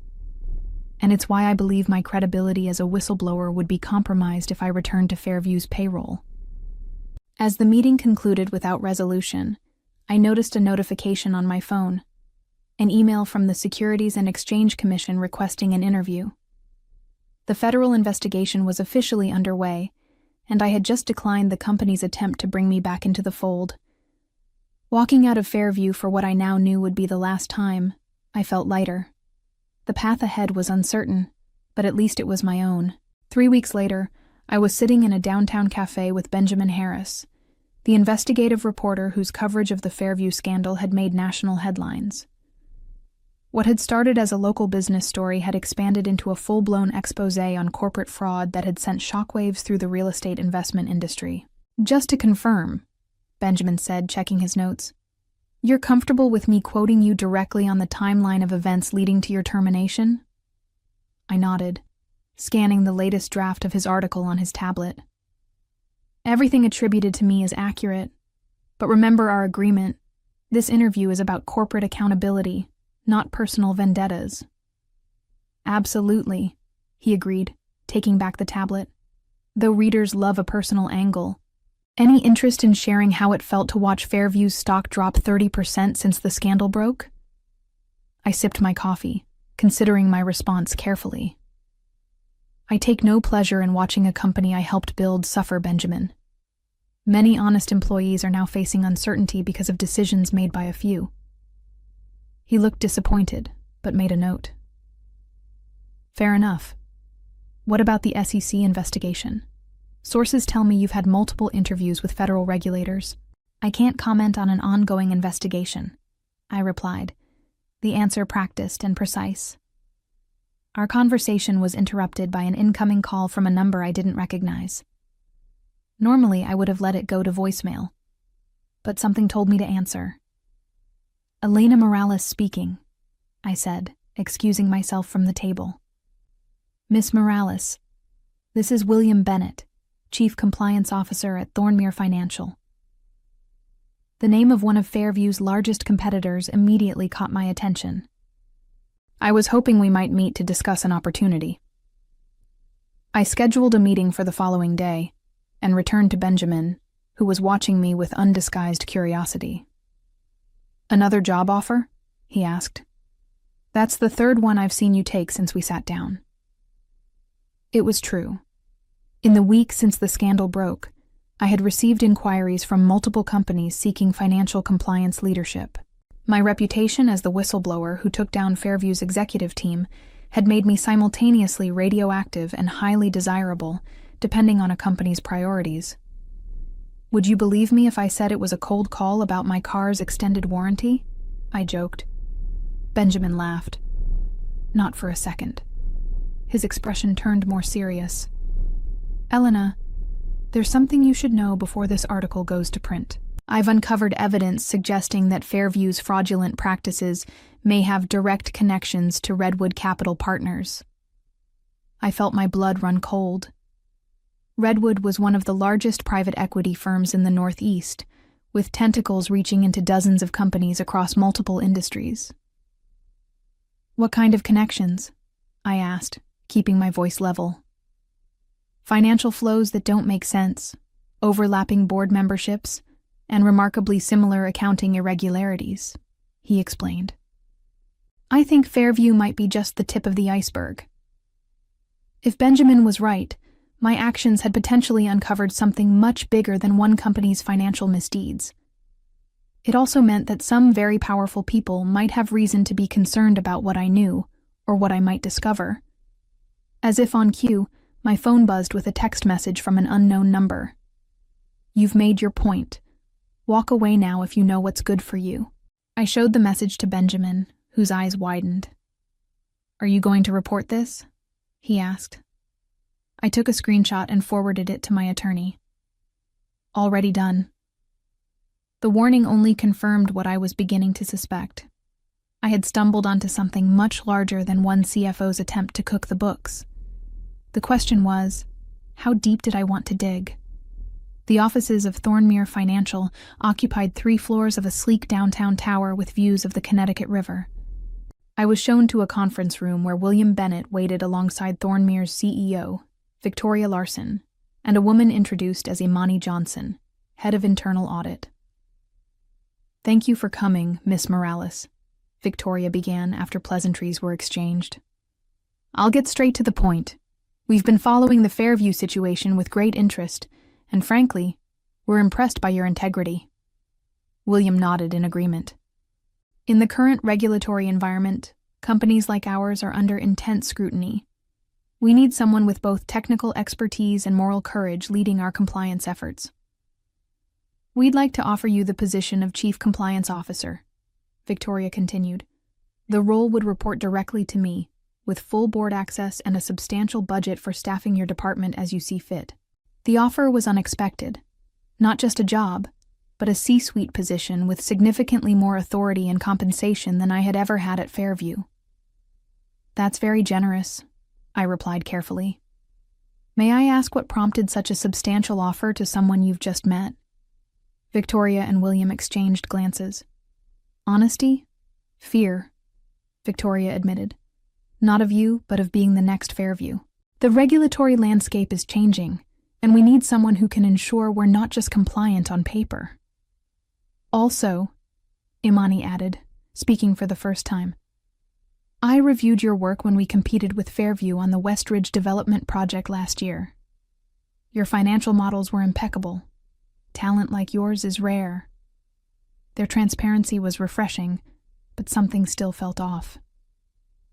And it's why I believe my credibility as a whistleblower would be compromised if I returned to Fairview's payroll. As the meeting concluded without resolution, I noticed a notification on my phone, an email from the Securities and Exchange Commission requesting an interview. The federal investigation was officially underway, and I had just declined the company's attempt to bring me back into the fold. Walking out of Fairview for what I now knew would be the last time, I felt lighter. The path ahead was uncertain, but at least it was my own. 3 weeks later, I was sitting in a downtown cafe with Benjamin Harris, the investigative reporter whose coverage of the Fairview scandal had made national headlines. What had started as a local business story had expanded into a full-blown exposé on corporate fraud that had sent shockwaves through the real estate investment industry. Just to confirm, Benjamin said, checking his notes, you're comfortable with me quoting you directly on the timeline of events leading to your termination? I nodded, scanning the latest draft of his article on his tablet. Everything attributed to me is accurate, but remember our agreement. This interview is about corporate accountability, not personal vendettas. Absolutely, he agreed, taking back the tablet. Though readers love a personal angle. Any interest in sharing how it felt to watch Fairview's stock drop 30% since the scandal broke? I sipped my coffee, considering my response carefully. I take no pleasure in watching a company I helped build suffer, Benjamin. Many honest employees are now facing uncertainty because of decisions made by a few. He looked disappointed, but made a note. Fair enough. What about the SEC investigation? Sources tell me you've had multiple interviews with federal regulators. I can't comment on an ongoing investigation, I replied, the answer practiced and precise. Our conversation was interrupted by an incoming call from a number I didn't recognize. Normally, I would have let it go to voicemail, but something told me to answer. Elena Morales speaking, I said, excusing myself from the table. Miss Morales, this is William Bennett, Chief Compliance Officer at Thornmere Financial. The name of one of Fairview's largest competitors immediately caught my attention. I was hoping we might meet to discuss an opportunity. I scheduled a meeting for the following day and returned to Benjamin, who was watching me with undisguised curiosity. "Another job offer?" he asked. "That's the third one I've seen you take since we sat down." It was true. In the week since the scandal broke, I had received inquiries from multiple companies seeking financial compliance leadership. My reputation as the whistleblower who took down Fairview's executive team had made me simultaneously radioactive and highly desirable, depending on a company's priorities. "Would you believe me if I said it was a cold call about my car's extended warranty?" I joked. Benjamin laughed. Not for a second. His expression turned more serious. "Elena, there's something you should know before this article goes to print. I've uncovered evidence suggesting that Fairview's fraudulent practices may have direct connections to Redwood Capital Partners." I felt my blood run cold. Redwood was one of the largest private equity firms in the Northeast, with tentacles reaching into dozens of companies across multiple industries. "What kind of connections?" I asked, keeping my voice level. "Financial flows that don't make sense, overlapping board memberships, and remarkably similar accounting irregularities," he explained. "I think Fairview might be just the tip of the iceberg." If Benjamin was right, my actions had potentially uncovered something much bigger than one company's financial misdeeds. It also meant that some very powerful people might have reason to be concerned about what I knew, or what I might discover. As if on cue, my phone buzzed with a text message from an unknown number. "You've made your point. Walk away now if you know what's good for you." I showed the message to Benjamin, whose eyes widened. "Are you going to report this?" he asked. I took a screenshot and forwarded it to my attorney. "Already done." The warning only confirmed what I was beginning to suspect. I had stumbled onto something much larger than one CFO's attempt to cook the books. The question was, how deep did I want to dig? The offices of Thornmere Financial occupied 3 floors of a sleek downtown tower with views of the Connecticut River. I was shown to a conference room where William Bennett waited alongside Thornmere's CEO, Victoria Larson, and a woman introduced as Imani Johnson, head of internal audit. "Thank you for coming, Miss Morales," Victoria began after pleasantries were exchanged. "I'll get straight to the point. We've been following the Fairview situation with great interest, and frankly, we're impressed by your integrity." William nodded in agreement. "In the current regulatory environment, companies like ours are under intense scrutiny. We need someone with both technical expertise and moral courage leading our compliance efforts. We'd like to offer you the position of Chief Compliance Officer," Victoria continued. "The role would report directly to me, with full board access and a substantial budget for staffing your department as you see fit." The offer was unexpected. Not just a job, but a C-suite position with significantly more authority and compensation than I had ever had at Fairview. "That's very generous," I replied carefully. "May I ask what prompted such a substantial offer to someone you've just met?" Victoria and William exchanged glances. "Honesty? Fear," Victoria admitted. "Not of you, but of being the next Fairview. The regulatory landscape is changing, and we need someone who can ensure we're not just compliant on paper." "Also," Imani added, speaking for the first time, "I reviewed your work when we competed with Fairview on the Westridge Development Project last year. Your financial models were impeccable. Talent like yours is rare." Their transparency was refreshing, but something still felt off.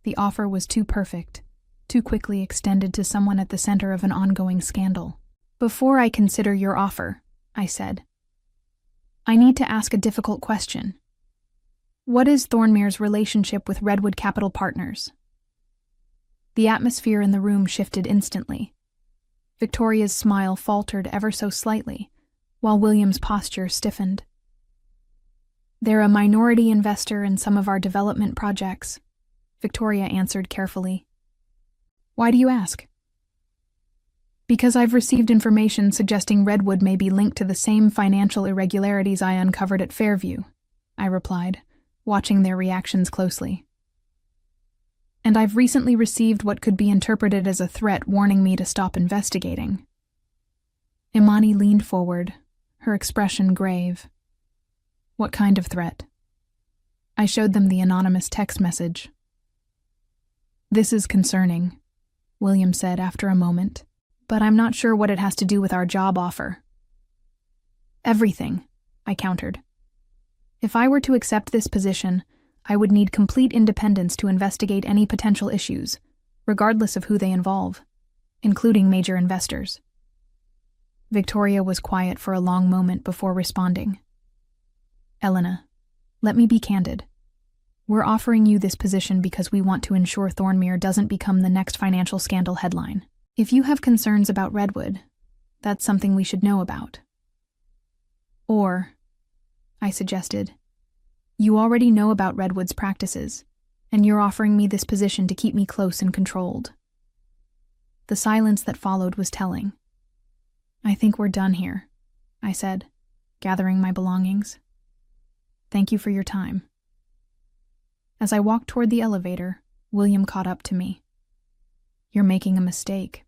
The offer was too perfect, too quickly extended to someone at the center of an ongoing scandal. "Before I consider your offer," I said, "I need to ask a difficult question. What is Thornmere's relationship with Redwood Capital Partners?" The atmosphere in the room shifted instantly. Victoria's smile faltered ever so slightly, while William's posture stiffened. "They're a minority investor in some of our development projects," Victoria answered carefully. "Why do you ask?" Because I've received information suggesting Redwood may be linked to the same financial irregularities I uncovered at Fairview, I replied, watching their reactions closely. And I've recently received what could be interpreted as a threat warning me to stop investigating. Imani leaned forward, her expression grave. What kind of threat? I showed them the anonymous text message. This is concerning, William said after a moment, but I'm not sure what it has to do with our job offer. Everything, I countered. If I were to accept this position, I would need complete independence to investigate any potential issues, regardless of who they involve, including major investors. Victoria was quiet for a long moment before responding. Elena, let me be candid. We're offering you this position because we want to ensure Thornmere doesn't become the next financial scandal headline. If you have concerns about Redwood, that's something we should know about. Or, I suggested, you already know about Redwood's practices, and you're offering me this position to keep me close and controlled. The silence that followed was telling. I think we're done here, I said, gathering my belongings. Thank you for your time. As I walked toward the elevator, William caught up to me. You're making a mistake,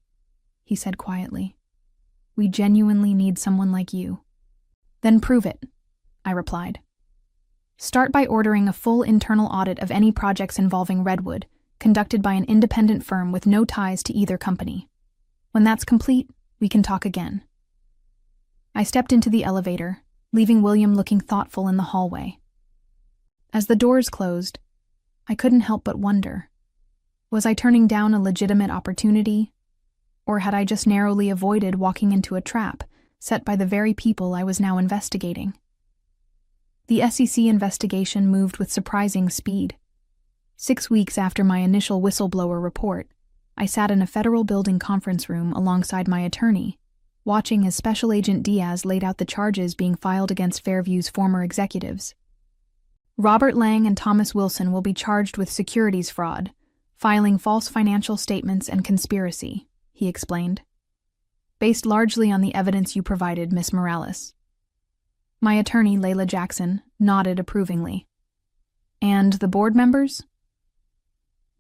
he said quietly. We genuinely need someone like you. Then prove it, I replied. Start by ordering a full internal audit of any projects involving Redwood, conducted by an independent firm with no ties to either company. When that's complete, we can talk again. I stepped into the elevator, leaving William looking thoughtful in the hallway. As the doors closed, I couldn't help but wonder, was I turning down a legitimate opportunity, or had I just narrowly avoided walking into a trap set by the very people I was now investigating? The SEC investigation moved with surprising speed. 6 weeks after my initial whistleblower report, I sat in a federal building conference room alongside my attorney, watching as Special Agent Diaz laid out the charges being filed against Fairview's former executives. Robert Lang and Thomas Wilson will be charged with securities fraud, filing false financial statements and conspiracy, he explained. Based largely on the evidence you provided, Miss Morales. My attorney, Layla Jackson, nodded approvingly. And the board members?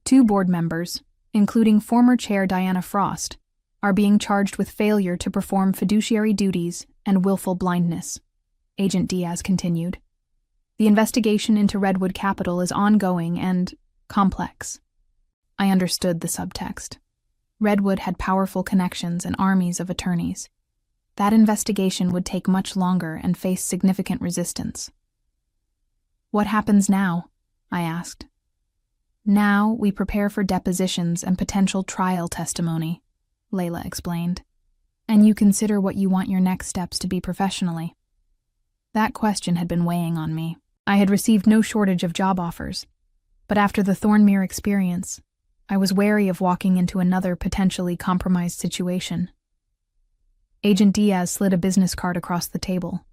2 board members, including former chair Diana Frost, are being charged with failure to perform fiduciary duties and willful blindness, Agent Diaz continued. The investigation into Redwood Capital is ongoing and complex. I understood the subtext. Redwood had powerful connections and armies of attorneys. That investigation would take much longer and face significant resistance. What happens now? I asked. Now we prepare for depositions and potential trial testimony, Layla explained. And you consider what you want your next steps to be professionally. That question had been weighing on me. I had received no shortage of job offers, but after the Thornmere experience, I was wary of walking into another potentially compromised situation. Agent Diaz slid a business card across the table.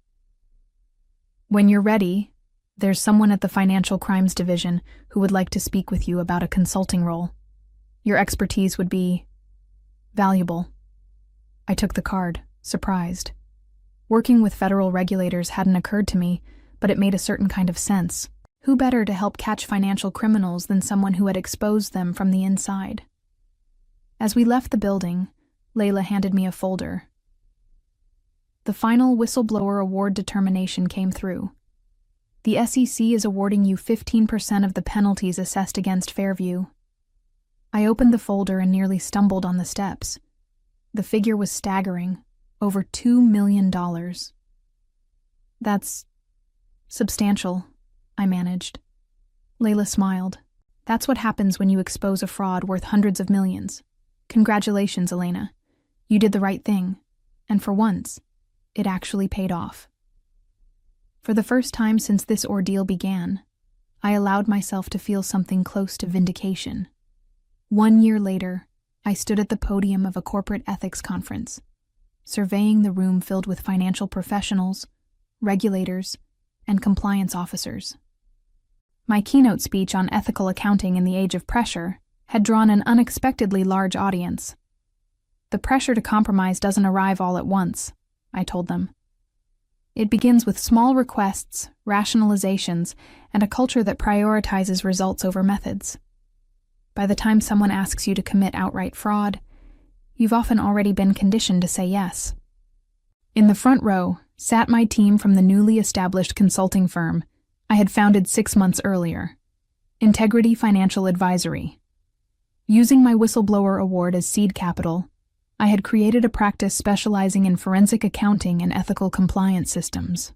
When you're ready, there's someone at the Financial Crimes Division who would like to speak with you about a consulting role. Your expertise would be valuable. I took the card, surprised. Working with federal regulators hadn't occurred to me, but it made a certain kind of sense. Who better to help catch financial criminals than someone who had exposed them from the inside? As we left the building, Layla handed me a folder. The final whistleblower award determination came through. The SEC is awarding you 15% of the penalties assessed against Fairview. I opened the folder and nearly stumbled on the steps. The figure was staggering, over $2 million. That's substantial, I managed. Layla smiled. That's what happens when you expose a fraud worth hundreds of millions. Congratulations, Elena. You did the right thing. And for once, it actually paid off. For the first time since this ordeal began, I allowed myself to feel something close to vindication. 1 year later, I stood at the podium of a corporate ethics conference, surveying the room filled with financial professionals, regulators, and compliance officers. My keynote speech on ethical accounting in the age of pressure had drawn an unexpectedly large audience. The pressure to compromise doesn't arrive all at once, I told them. It begins with small requests, rationalizations, and a culture that prioritizes results over methods. By the time someone asks you to commit outright fraud, you've often already been conditioned to say yes. In the front row sat my team from the newly established consulting firm I had founded 6 months earlier, Integrity Financial Advisory. Using my whistleblower award as seed capital, I had created a practice specializing in forensic accounting and ethical compliance systems.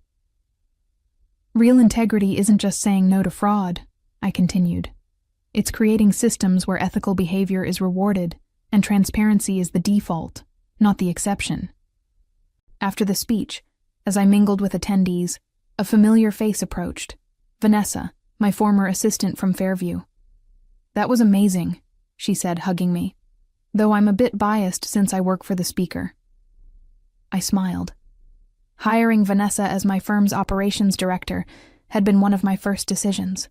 Real integrity isn't just saying no to fraud, I continued. It's creating systems where ethical behavior is rewarded and transparency is the default, not the exception. After the speech, as I mingled with attendees, a familiar face approached. Vanessa, my former assistant from Fairview. "That was amazing," she said, hugging me, "though I'm a bit biased since I work for the speaker." I smiled. Hiring Vanessa as my firm's operations director had been one of my first decisions.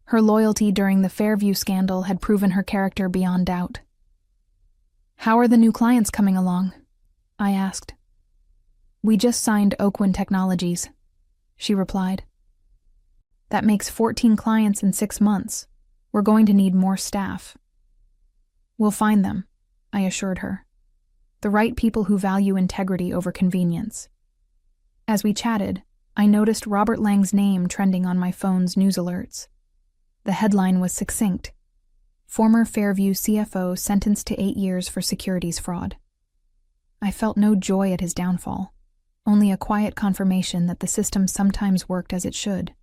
Her loyalty during the Fairview scandal had proven her character beyond doubt. "How are the new clients coming along?" I asked. "We just signed Oakwind Technologies," she replied. "That makes 14 clients in 6 months. We're going to need more staff." "We'll find them," I assured her. "The right people who value integrity over convenience." As we chatted, I noticed Robert Lang's name trending on my phone's news alerts. The headline was succinct: "Former Fairview CFO sentenced to 8 years for securities fraud." I felt no joy at his downfall, only a quiet confirmation that the system sometimes worked as it should.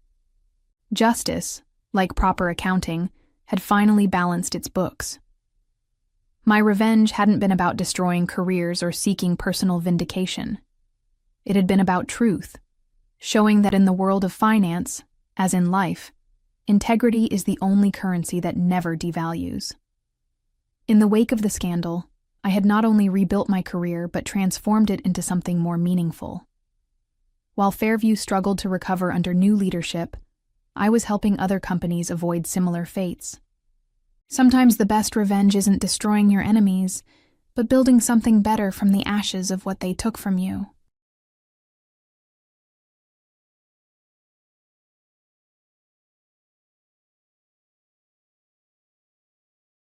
Justice, like proper accounting, had finally balanced its books. My revenge hadn't been about destroying careers or seeking personal vindication. It had been about truth, showing that in the world of finance, as in life, integrity is the only currency that never devalues. In the wake of the scandal, I had not only rebuilt my career but transformed it into something more meaningful. While Fairview struggled to recover under new leadership, I was helping other companies avoid similar fates. Sometimes the best revenge isn't destroying your enemies, but building something better from the ashes of what they took from you.